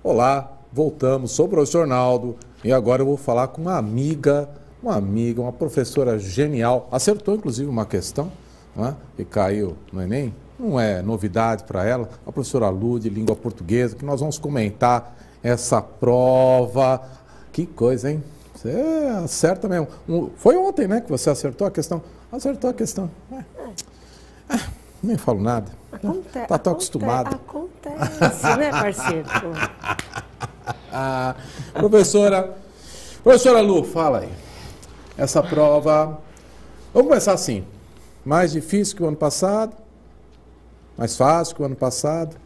Olá, voltamos, sou o professor Naldo e agora eu vou falar com uma professora genial, acertou inclusive uma questão, não é? Que caiu no Enem, não é novidade para ela, a professora Lu de língua portuguesa, que nós vamos comentar essa prova. Que coisa, hein? Você acerta mesmo. Foi ontem, né, que você acertou a questão? Acertou a questão. Nem falo nada. Tá tão acostumado. Acontece, né, parceiro? Professora Lu, fala aí. Essa prova, vamos começar assim. Mais difícil que o ano passado? Mais fácil que o ano passado?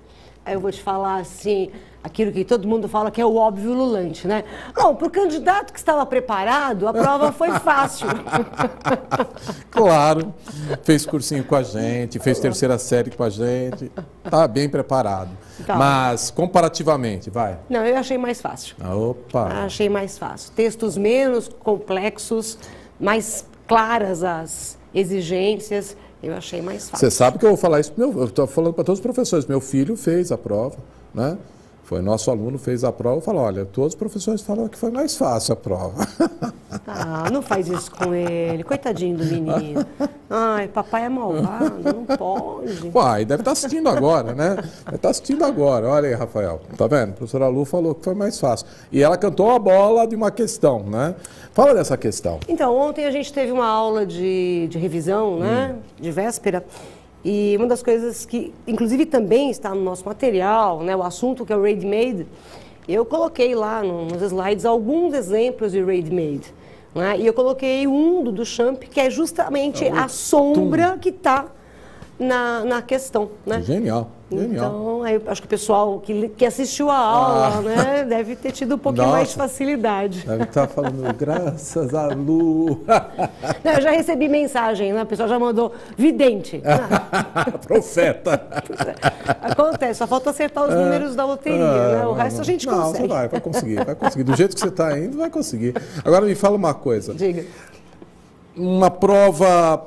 Aí eu vou te falar assim, aquilo que todo mundo fala que é o óbvio ululante, né? Bom, para o candidato que estava preparado, a prova foi fácil. Claro, fez cursinho com a gente, fez terceira série com a gente, tá bem preparado. Tá. Mas, comparativamente, vai? Não, eu achei mais fácil. Opa! Achei mais fácil. Textos menos complexos, mais claras as exigências, eu achei mais fácil. Você sabe que eu vou falar isso, eu estou falando para todos os professores, meu filho fez a prova, né? Foi nosso aluno, fez a prova, falou, olha, todos os professores falaram que foi mais fácil a prova. Ah, não faz isso com ele, coitadinho do menino. Ai, papai é malvado, não pode. Uai, deve estar assistindo agora, né? Deve estar assistindo agora, olha aí, Rafael, tá vendo? A professora Lu falou que foi mais fácil. E ela cantou a bola de uma questão, né? Fala dessa questão. Então, ontem a gente teve uma aula de revisão, né? De véspera. E uma das coisas que, inclusive, também está no nosso material, né, o assunto que é o ready-made, eu coloquei lá nos slides alguns exemplos de ready-made. Né, e eu coloquei um do Duchamp, que é justamente a sombra que está na questão. Né? Genial, genial. Então, eu acho que o pessoal que assistiu a aula né, deve ter tido um pouquinho mais de facilidade. Deve estar falando, graças a Lu. Não, eu já recebi mensagem, né? O pessoal já mandou vidente. Profeta. Acontece, só falta acertar os números da loteria, né? O resto a gente consegue. Não, você vai conseguir. Do jeito que você está indo, vai conseguir. Agora me fala uma coisa. Diga. Uma prova,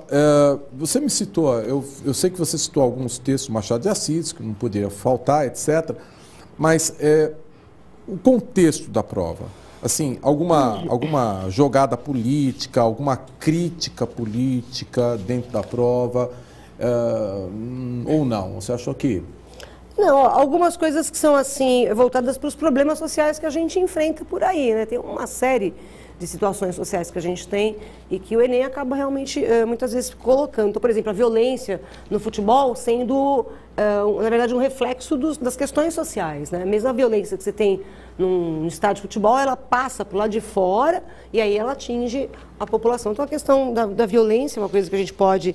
você me citou, eu sei que você citou alguns textos do Machado de Assis, que não poderia faltar, etc. Mas o contexto da prova, assim, alguma jogada política, alguma crítica política dentro da prova, ou não? Você achou que... Não, algumas coisas que são assim, voltadas para os problemas sociais que a gente enfrenta por aí, né? Tem uma série de situações sociais que a gente tem e que o Enem acaba realmente, muitas vezes, colocando. Então, por exemplo, a violência no futebol sendo, na verdade, um reflexo das questões sociais, né? Mesmo a violência que você tem num estádio de futebol, ela passa para o lado de fora e aí ela atinge a população. Então, a questão da violência é uma coisa que a gente pode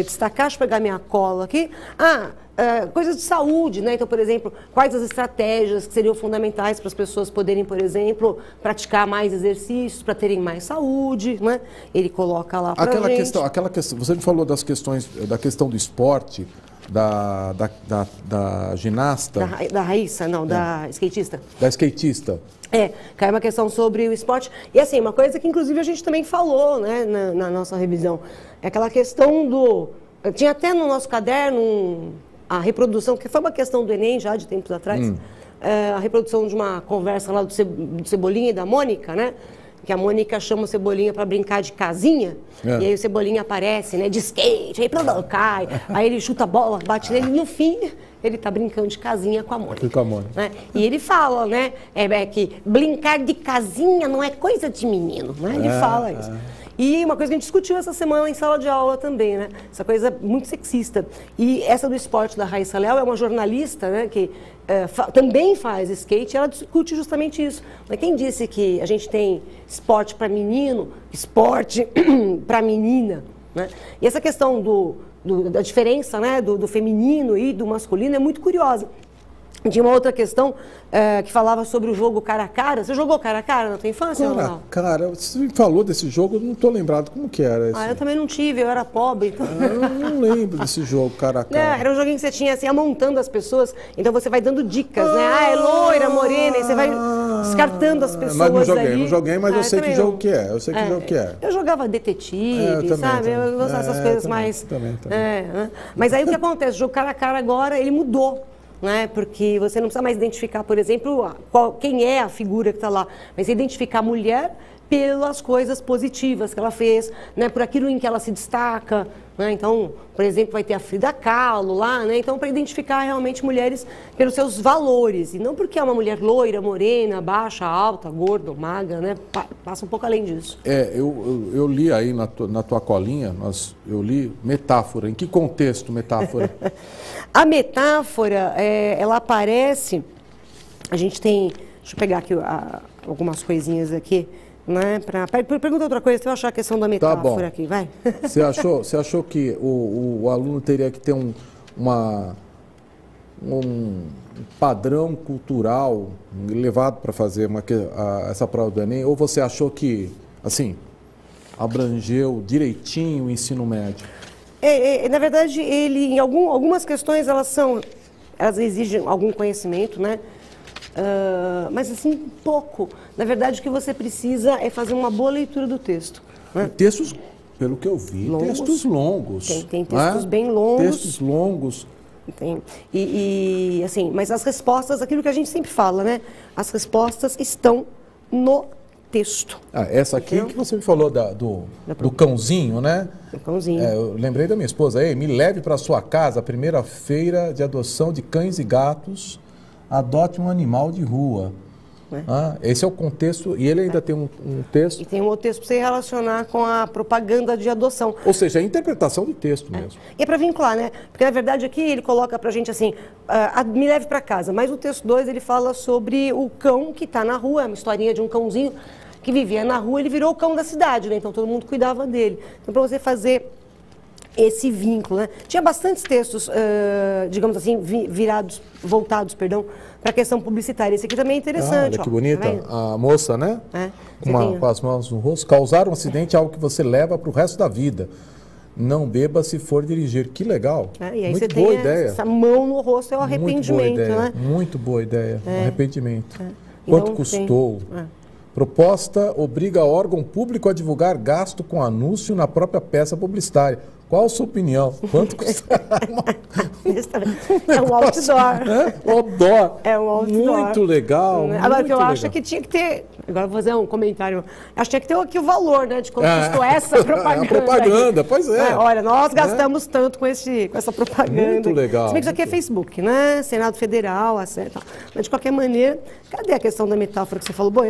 destacar. Deixa eu pegar minha cola aqui. Coisas de saúde, né? Então, por exemplo, quais as estratégias que seriam fundamentais para as pessoas poderem, por exemplo, praticar mais exercícios, para terem mais saúde, né? Ele coloca lá para a gente. Aquela questão, você me falou das questões, da questão do esporte, da ginasta. Da Raíssa, não, da skatista. Da skatista. Cai uma questão sobre o esporte. E assim, uma coisa que inclusive a gente também falou, né, na nossa revisão, é aquela questão do... Tinha até no nosso caderno a reprodução, que foi uma questão do Enem já de tempos atrás, a reprodução de uma conversa lá do Cebolinha e da Mônica, né? Que a Mônica chama o Cebolinha para brincar de casinha, e aí o Cebolinha aparece, né, de skate, aí cai, aí ele chuta a bola, bate nele, e no fim ele está brincando de casinha com a Mônica. Né? E ele fala, né, que brincar de casinha não é coisa de menino, né? Ele fala isso. E uma coisa que a gente discutiu essa semana em sala de aula também, né? Essa coisa muito sexista. E essa do esporte da Raíssa Leal é uma jornalista, né, que também faz skate, e ela discute justamente isso. Mas quem disse que a gente tem esporte para menino, esporte para menina, né? E essa questão da diferença, né, do feminino e do masculino é muito curiosa. Tinha uma outra questão que falava sobre o jogo cara a cara. Você jogou cara a cara na tua infância ou não? Cara, você me falou desse jogo, eu não estou lembrado como que era. Eu também não tive, eu era pobre. Então... Eu não lembro desse jogo cara a cara. Era um joguinho que você tinha assim, amontando as pessoas, então você vai dando dicas, né? É loira, morena, e você vai descartando as pessoas. Mas não joguei, mas eu sei que jogo que é. Eu sei que jogo que é. Eu jogava detetive, sabe? Eu gostava dessas coisas mais. Também. Mas aí o que acontece? O jogo cara a cara agora, ele mudou. né? Porque você não precisa mais identificar, por exemplo, quem é a figura que está lá, mas identificar a mulher pelas coisas positivas que ela fez, né? Por aquilo em que ela se destaca, né? Então, por exemplo, vai ter a Frida Kahlo lá, né? Então, para identificar realmente mulheres pelos seus valores, e não porque é uma mulher loira, morena, baixa, alta, gorda, magra, né? Passa um pouco além disso. Eu li aí na tua colinha, eu li metáfora. Em que contexto metáfora? A metáfora, ela aparece, a gente tem, deixa eu pegar aqui algumas coisinhas aqui, né? Pergunta outra coisa, se eu achar a questão da metáfora aqui, vai. Você achou que o aluno teria que ter um padrão cultural levado para fazer essa prova do Enem? Ou você achou que, assim, abrangeu direitinho o ensino médio? Na verdade, ele, em algumas questões, elas exigem algum conhecimento, né? Mas assim, pouco. Na verdade, o que você precisa é fazer uma boa leitura do texto. Né? Textos, pelo que eu vi, longos. Textos longos. Tem textos bem longos. Textos longos. Tem. Assim, mas as respostas, aquilo que a gente sempre fala, né? As respostas estão no texto. Essa aqui que você me falou do cãozinho, né? Do cãozinho. Eu lembrei da minha esposa. Me leve para sua casa a primeira feira de adoção de cães e gatos. Adote um animal de rua. Esse é o contexto, e ele ainda tem um texto. E tem um outro texto para você relacionar com a propaganda de adoção. Ou seja, a interpretação do texto mesmo. E é para vincular, né? Porque na verdade aqui ele coloca para a gente assim, me leve para casa. Mas o texto 2 ele fala sobre o cão que está na rua, é uma historinha de um cãozinho que vivia na rua, ele virou o cão da cidade, né? Então todo mundo cuidava dele. Então para você fazer esse vínculo, né? Tinha bastantes textos, digamos assim, voltados para a questão publicitária. Esse aqui também é interessante. Olha que bonita. A moça, né? Com as mãos no rosto. Causar um acidente é algo que você leva para o resto da vida. Não beba se for dirigir. Que legal. E aí muito você boa tem ideia. Essa mão no rosto é o arrependimento, né? Muito boa ideia. Arrependimento. Quanto custou? Proposta obriga órgão público a divulgar gasto com anúncio na própria peça publicitária. Qual a sua opinião? Quanto custa? É um outdoor. Outdoor. É um outdoor. Muito legal. Agora, o que eu acho é que tinha que ter... Agora vou fazer um comentário. Acho que tinha que ter aqui o valor, né? De quanto custou essa propaganda. A propaganda, pois é. Olha, nós gastamos tanto com essa propaganda. Muito legal. Se bem que isso aqui é Facebook, né? Senado Federal, etc. Mas, de qualquer maneira, cadê a questão da metáfora que você falou? Bom,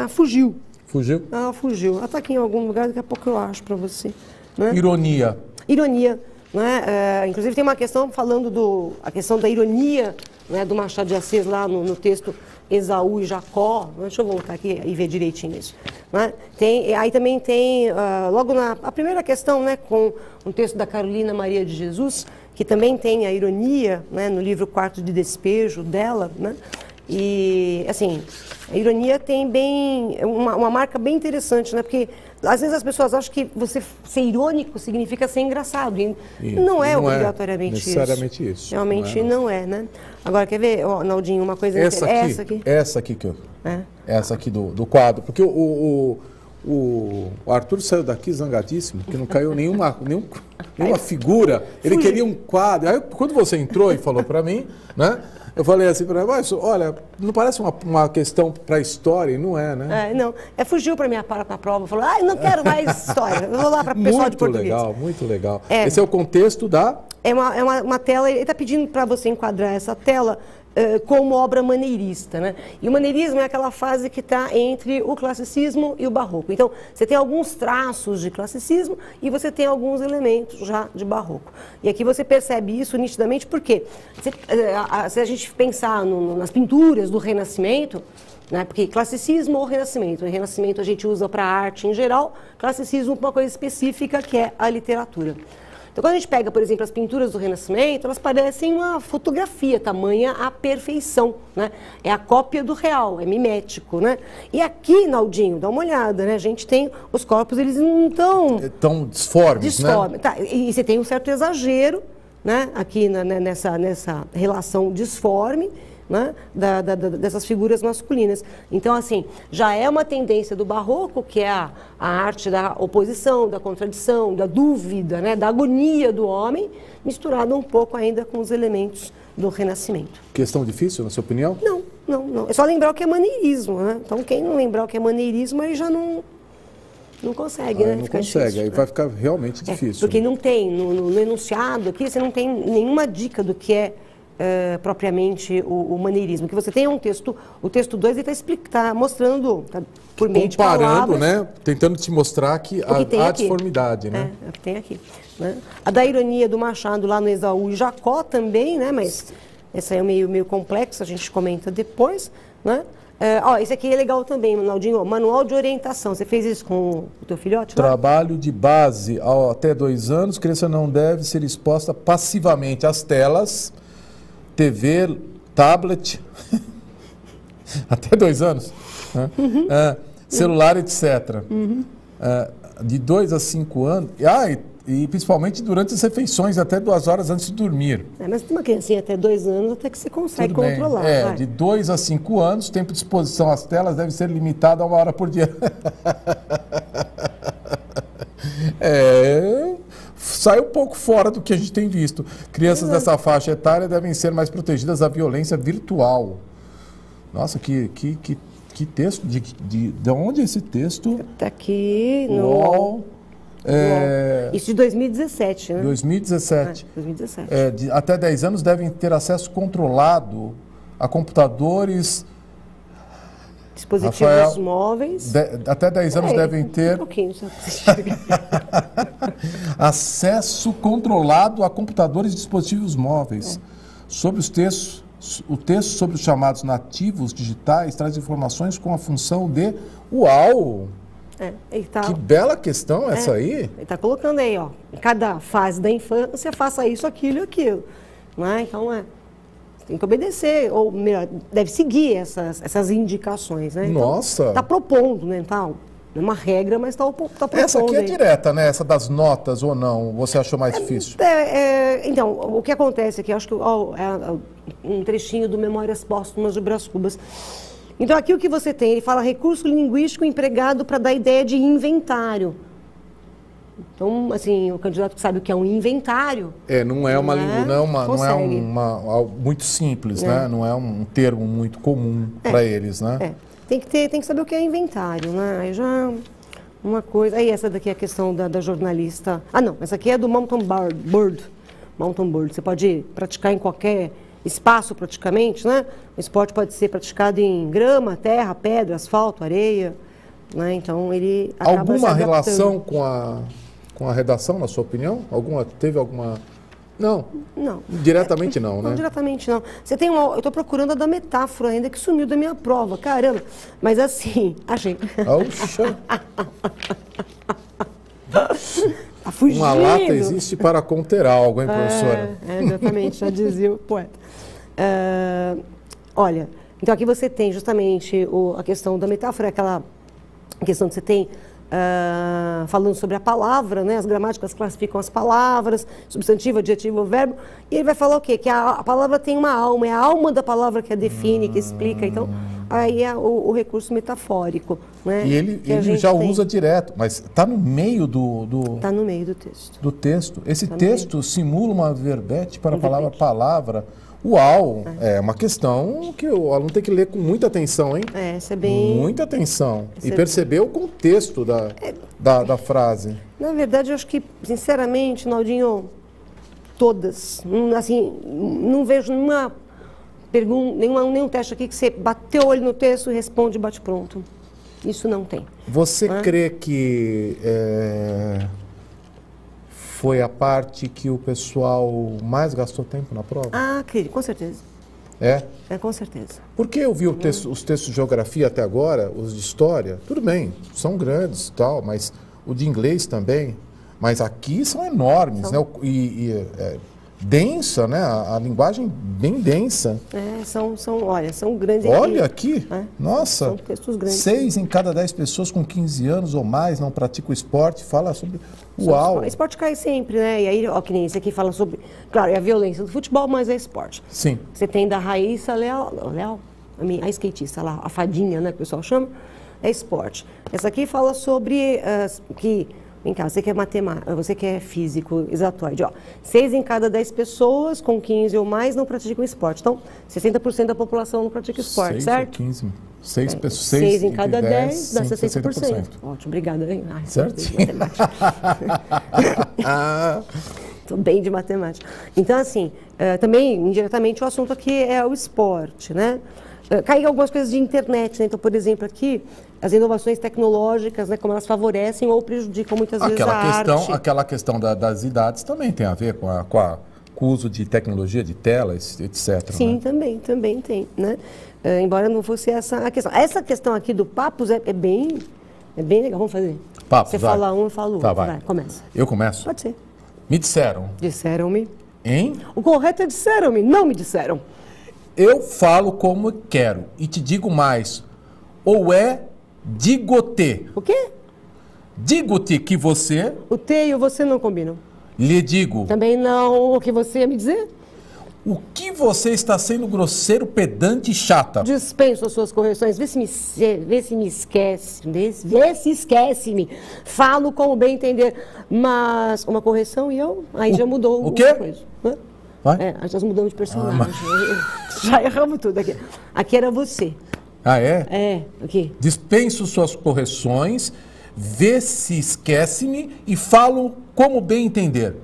fugiu. Fugiu? Fugiu. Ela está aqui em algum lugar, daqui a pouco eu acho para você. Né? Ironia. Ironia, né? Inclusive tem uma questão falando a questão da ironia, né, do Machado de Assis lá no texto Esaú e Jacó. Deixa eu voltar aqui e ver direitinho isso. Né? Aí também tem, logo a primeira questão, né, com um texto da Carolina Maria de Jesus, que também tem a ironia, né, no livro Quarto de Despejo dela, né? E, assim, a ironia tem uma marca bem interessante, né? Porque às vezes as pessoas acham que você ser irônico significa ser engraçado. E não é obrigatoriamente necessariamente isso. Realmente não é, né? Agora, quer ver, Naldinho, uma coisa... Essa aqui do quadro. Porque o Arthur saiu daqui zangadíssimo, que não caiu nenhuma figura. Ele queria um quadro. Aí, quando você entrou e falou para mim, né? Eu falei assim para ele, mas olha, não parece uma questão para história? E não é, né? Não, fugiu para minha prova, falou, não quero mais história, eu vou lá para o pessoal de português. Muito legal. Esse é o contexto da... É uma tela, ele está pedindo para você enquadrar essa tela como obra maneirista, né? E o maneirismo é aquela fase que está entre o classicismo e o barroco. Então, você tem alguns traços de classicismo e você tem alguns elementos já de barroco. E aqui você percebe isso nitidamente porque se a gente pensar nas pinturas do Renascimento, né? Porque classicismo ou renascimento? O renascimento a gente usa para a arte em geral, classicismo para uma coisa específica que é a literatura. Então, quando a gente pega, por exemplo, as pinturas do Renascimento, elas parecem uma fotografia, tamanha a perfeição, né? É a cópia do real, é mimético, né? E aqui, Naldinho, dá uma olhada, né? A gente tem os corpos, eles não estão... Estão disformes, né? Tá, e você tem um certo exagero, né? Aqui nessa relação disforme, né, dessas figuras masculinas. Então, assim, já é uma tendência do barroco, que é a arte da oposição, da contradição, da dúvida, né, da agonia do homem, misturada um pouco ainda com os elementos do Renascimento. Questão difícil, na sua opinião? Não. É só lembrar o que é maneirismo, né? Então, quem não lembrar o que é maneirismo, aí já não consegue, né? Não fica consegue, difícil, aí né? vai ficar realmente difícil. Porque não tem, no enunciado aqui, você não tem nenhuma dica do que é propriamente o maneirismo. O que você tem é um texto, o texto 2 ele está mostrando, por meio de comparando, palavras, né? Tentando te mostrar que há disformidade, né? É o que tem aqui. Né? A da ironia do Machado lá no Esaú e Jacó também, né? Mas essa é meio complexa, a gente comenta depois, né? Esse aqui é legal também, Naldinho, manual de orientação. Você fez isso com o teu filhote? Trabalho de base até 2 anos, criança não deve ser exposta passivamente às telas, TV, tablet, até 2 anos, né? Celular, etc. De 2 a 5 anos, e principalmente durante as refeições, até 2 horas antes de dormir. Mas tem uma criancinha até 2 anos, até que você consegue controlar. De 2 a 5 anos, tempo de exposição às telas deve ser limitado a 1 hora por dia. Sai um pouco fora do que a gente tem visto. Crianças dessa faixa etária devem ser mais protegidas da violência virtual. Nossa, que texto, de onde é esse texto? Está aqui no UOL. Isso de 2017, né? 2017. 2017. Até 10 anos devem ter acesso controlado a computadores. Dispositivos móveis. Até 10 anos devem ter um pouquinho, só acesso controlado a computadores e dispositivos móveis. Sobre os textos, o texto sobre os chamados nativos digitais traz informações com a função de UAU. Que bela questão essa aí. Ele está colocando aí, ó, em cada fase da infância, faça isso, aquilo e aquilo. Né? Então, tem que obedecer, ou melhor, deve seguir essas indicações. Né? Nossa! Está propondo, né? Não é uma regra, mas está propondo. Essa aqui é direta, né? Essa das notas ou não? Você achou mais difícil? Então, o que acontece aqui, acho que um trechinho do Memórias Póstumas de Brás Cubas. Então, aqui o que você tem, ele fala recurso linguístico empregado para dar ideia de inventário. Então, assim, o candidato que sabe o que é um inventário... não é muito simples, né? Não é um termo muito comum para eles, né? Tem que saber o que é inventário, né? Aí já uma coisa... Aí essa daqui é a questão da jornalista... não, essa aqui é do Mountain Board. Você pode praticar em qualquer espaço praticamente, né? O esporte pode ser praticado em grama, terra, pedra, asfalto, areia, né? Então ele acaba alguma relação com a redação, na sua opinião? Teve alguma? Não. Diretamente não, né? Não, diretamente não. Você tem eu estou procurando a da metáfora ainda, que sumiu da minha prova, caramba. Mas assim, achei. Oxa. Tá fugindo. Uma lata existe para conter algo, hein, professora? Exatamente, já dizia o poeta. Olha, então aqui você tem justamente a questão da metáfora, aquela questão que você tem falando sobre a palavra, né? As gramáticas classificam as palavras, substantivo, adjetivo, verbo, e ele vai falar o quê? Que a palavra tem uma alma, é a alma da palavra que a define, que explica. Então, aí é o recurso metafórico. Né? E ele já usa direto, mas está no meio Está no meio do texto. Do texto. Esse texto simula uma verbete para a palavra palavra. Uau! É uma questão que o aluno tem que ler com muita atenção, hein? Essa é bem... Muita atenção. E perceber o contexto da frase. Na verdade, eu acho que, sinceramente, Naldinho, todas. Assim, não vejo nenhuma pergunta, nenhum teste aqui que você bateu o olho no texto e responde bate pronto. Isso não tem. Você crê que foi a parte que o pessoal mais gastou tempo na prova? Acredito, com certeza. Com certeza. Porque eu vi os textos de geografia até agora, os de história, tudo bem, são grandes e tal, mas o de inglês também, mas aqui são enormes, né? densa, né? A linguagem bem densa. Olha, são grandes. Olha aqui, nossa, são textos grandes. 6 em cada 10 pessoas com 15 anos ou mais não praticam esporte, fala sobre... Uau! O esporte cai sempre, né? E aí, ó, que nem esse aqui fala sobre... Claro, é a violência do futebol, mas é esporte. Sim. Você tem da Raíssa Leal, a skatista lá, a fadinha, né, que o pessoal chama, é esporte. Essa aqui fala sobre que... Vem cá, você que é matemática, você que é físico, exatoide, ó. 6 em cada 10 pessoas com 15 ou mais não praticam esporte. Então, 60% da população não pratica esporte, 6 certo? 15. 6 pessoas. 6 em cada 10 dá 60%. 60%. Ótimo, obrigada. Ai, certo? Estou bem de matemática. Então, assim, também, indiretamente, o assunto aqui é o esporte, né? Cai algumas coisas de internet, né? Então, por exemplo, aqui, as inovações tecnológicas, né, como elas favorecem ou prejudicam muitas vezes a arte. Aquela questão das idades também tem a ver com o uso de tecnologia, de telas, etc. Sim, né? também tem, né? Embora não fosse essa a questão. Essa questão aqui do papos é bem legal. Vamos fazer? Papos, você fala um, eu falo outro. Tá, vai. Começa. Eu começo? Pode ser. Me disseram. Disseram-me. Hein? O correto é disseram-me, não me disseram. Eu falo como quero e te digo mais. Ou digo-te. O quê? Digo-te que você... O te e o você não combinam. Lhe digo. Também não o que você ia me dizer? O que você está sendo grosseiro, pedante e chata? Dispenso as suas correções. Vê se me esquece. Vê se esquece-me. Falo como bem entender. Mas uma correção e eu... Aí já mudou. O quê? Coisa, né? Vai? Aí nós mudamos de personagem. Já erramos tudo aqui. Aqui era você. Ah, é? É, aqui. Dispenso suas correções, vê se esquece-me e falo como bem entender.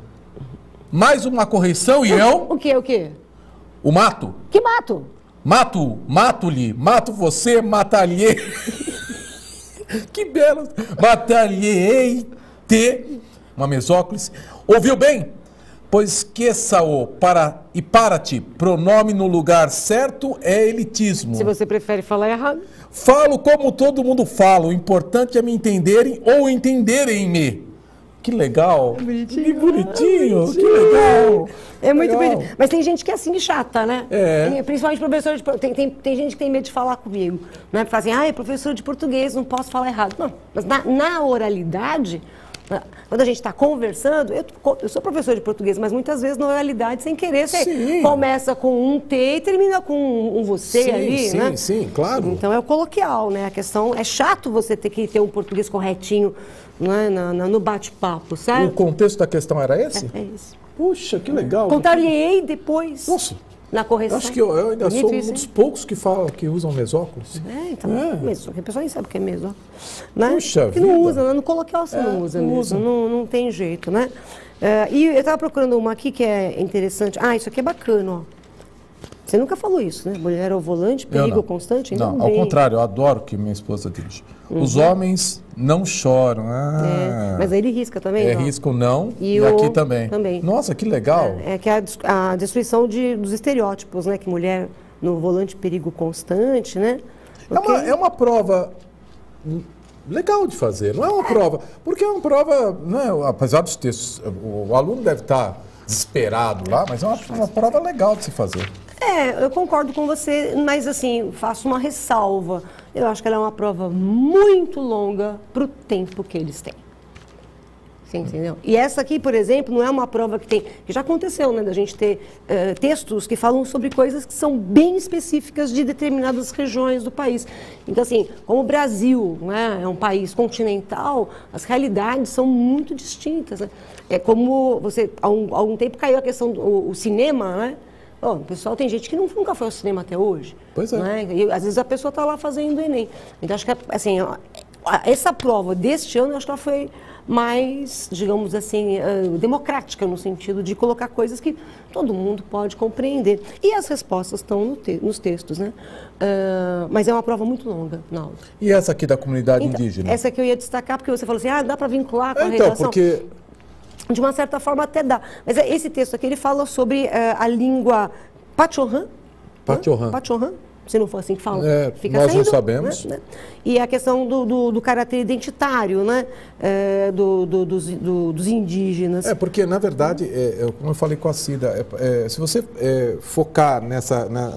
Mais uma correção e eu... O quê? O mato. Que mato? Mato-lhe, mato você, matar-lhe. Que belo. Matar-lhe-te. Uma mesóclise. Ouviu bem? Pois esqueça-o para-te. Pronome no lugar certo é elitismo. Se você prefere falar errado. Falo como todo mundo fala. O importante é me entenderem ou entenderem-me. Que legal. É bonitinho. Que bonitinho. Que legal. É muito bonitinho. Mas tem gente que é assim chata, né? É. Principalmente professor de português. Tem gente que tem medo de falar comigo. Né? Porque fala assim, professor de português, não posso falar errado. Não, mas na oralidade... Quando a gente está conversando, eu sou professor de português, mas muitas vezes na oralidade, sem querer, você começa com um T e termina com um você ali, né? Sim, claro. Então é o coloquial, né? A questão é chato você ter que ter um português corretinho, né? no bate-papo, certo? O contexto da questão era esse? É isso. Puxa, que legal. Contar-lhe-ei depois. Nossa. Na correção. Acho que eu ainda sou um dos poucos que usam mesóculos. Então, a pessoa nem sabe o que é mesóculos. Né? Puxa porque não usa, né? No coloquial você não usa mesmo. usa. Não tem jeito, né? E eu estava procurando uma aqui que é interessante. Isso aqui é bacana, ó. Você nunca falou isso, né? Mulher ao volante, perigo constante? Não, ao contrário, eu adoro que minha esposa dirige. Os homens não choram. Mas aí ele risca também, ó. Risca o não e o aqui também. Nossa, que legal. Que é a destruição dos estereótipos, né? Que mulher no volante, perigo constante, né? É uma prova legal de fazer, não é uma prova. Porque é uma prova, né, apesar dos textos, o aluno deve estar desesperado lá, mas é uma prova legal de se fazer. Eu concordo com você, mas assim, faço uma ressalva. Eu acho que ela é uma prova muito longa para o tempo que eles têm. Você entendeu? E essa aqui, por exemplo, não é uma prova que já aconteceu, né? Da gente ter textos que falam sobre coisas que são bem específicas de determinadas regiões do país. Então, assim, como o Brasil, né, é um país continental, as realidades são muito distintas, né? É como há algum tempo caiu a questão do cinema, né? O pessoal, tem gente que nunca foi ao cinema até hoje. Pois é. Né? E, às vezes a pessoa está lá fazendo o Enem. Então, acho que, assim, essa prova deste ano, acho que ela foi mais, digamos assim, democrática, no sentido de colocar coisas que todo mundo pode compreender. E as respostas estão nos textos, né? Mas é uma prova muito longa na aula. E essa aqui da comunidade indígena? Essa que eu ia destacar, porque você falou assim, dá para vincular com a redação. Porque... De uma certa forma até dá. Mas esse texto aqui, ele fala sobre a língua Pachorrã. se não for assim que fala, fica nós sendo, não sabemos. Né? E a questão do caráter identitário, né? Dos indígenas. Porque, na verdade, como eu falei com a Cida, se você focar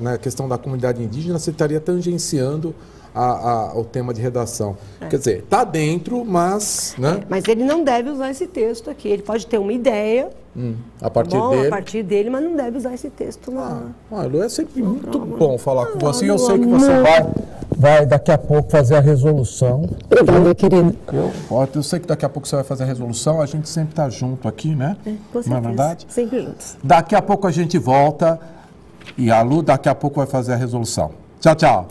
na questão da comunidade indígena, você estaria tangenciando o tema de redação. Quer dizer, está dentro, mas... Né? Mas ele não deve usar esse texto aqui. Ele pode ter uma ideia a partir dele, mas não deve usar esse texto. Lu, é sempre muito bom falar com você. Eu sei que você vai daqui a pouco fazer a resolução. Obrigada, querida. Eu sei que daqui a pouco você vai fazer a resolução. A gente sempre está junto aqui, né? Com certeza. Não é verdade? Sempre juntos. Daqui a pouco a gente volta e a Lu daqui a pouco vai fazer a resolução. Tchau, tchau.